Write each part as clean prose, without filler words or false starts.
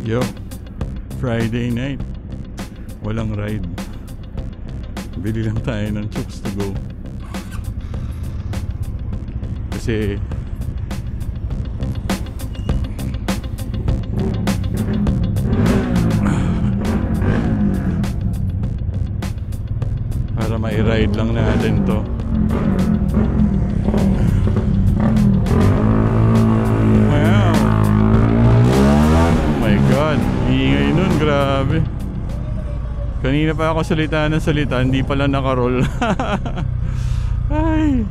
Yo, Friday night, walang ride. Bili lang tayo ng Chooks to go. Kasi para may ride lang natin to. Ingay nun, grabe. Kanina pa ako salita ng salita, hindi pala nakaroll. Ay.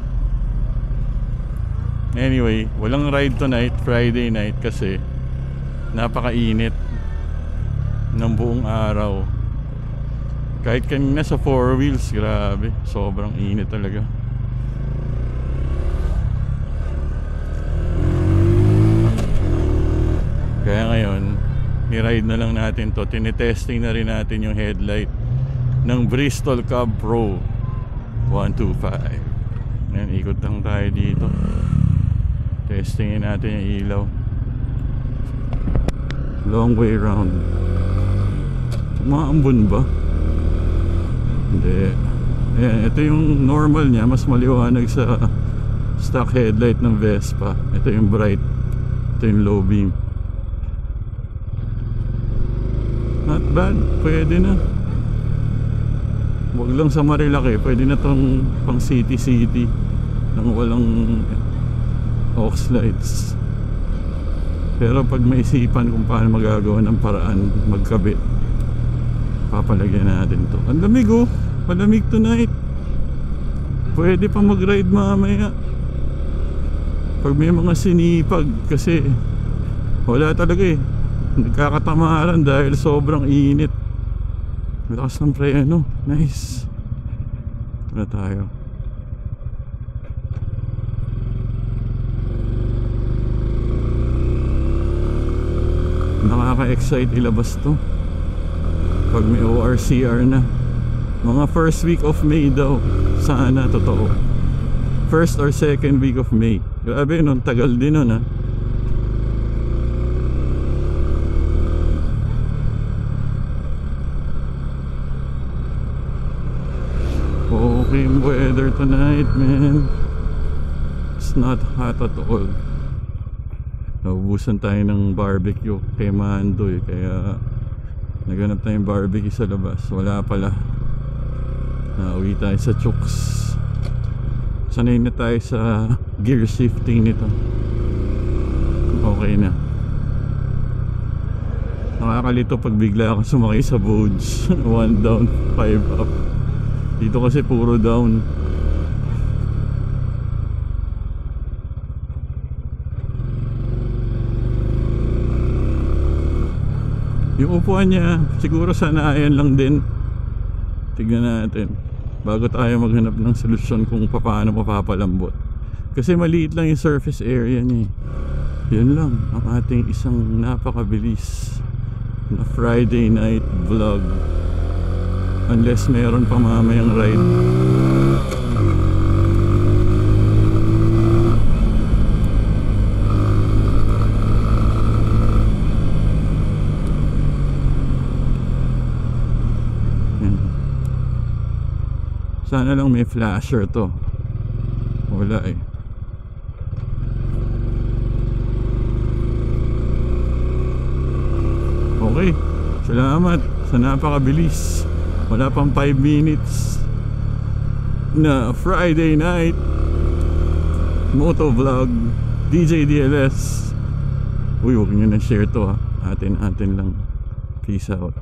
Anyway, walang ride tonight, Friday night, kasi napakainit ng buong araw. Kahit kanina sa 4 wheels, grabe, sobrang init talaga. Kaya ngayon, ni-ride na lang natin to. Tinitesting na rin natin yung headlight ng Bristol Cab Pro 125. Ayan, ikot lang tayo dito. Testingin natin yung ilaw. Long way round. Umaambon ba? Hindi. Ayan, ito yung normal niya. Mas maliwanag sa stock headlight ng Vespa. Ito yung bright. Ito yung low beam. Not bad, pwede na. Huwag lang sa Marilaki, pwede na tong pang city nang walang aux lights. Pero pag may isipan kung paano magagawa ng paraan magkabit, papalagyan natin to. Ang lamig oh, malamig tonight. Pwede pa mag-ride mamaya pag may mga sinipag, kasi wala talaga eh, nagkakatamaran dahil sobrang init. Lakas ng preno. Nice. Tara tayo. Nakaka-excite ilabas to pag may ORCR na. Mga first week of May daw. Sana totoo. First or second week of May. Grabe nun, tagal din nun ha. Okay weather tonight, man. It's not hot at all. Naubusan tayo ng barbecue kay Mandoy, kaya naganap tayong barbecue sa labas. Wala pala. Nauwi tayo sa Chooks. Sanay na tayo sa gear shifting nito. Okay na. Nakakalito pag bigla ako sumakay sa boats. 1 down, 5 up. Dito kasi puro down. Yung upuan niya siguro sanayan lang din. Tignan natin bago tayo maghanap ng solusyon kung paano mapapalambot. Kasi maliit lang yung surface area niya. Yun lang ang ating isang napakabilis na Friday night vlog. Unless meron pa mamayang ride. Sana lang may flasher to. Wala eh. Okay, salamat sa napakabilis. Wala pang 5 minutes na Friday night moto vlog. DJ DLS. Uy, huwag nyo na share to ha. Atin lang. Peace out.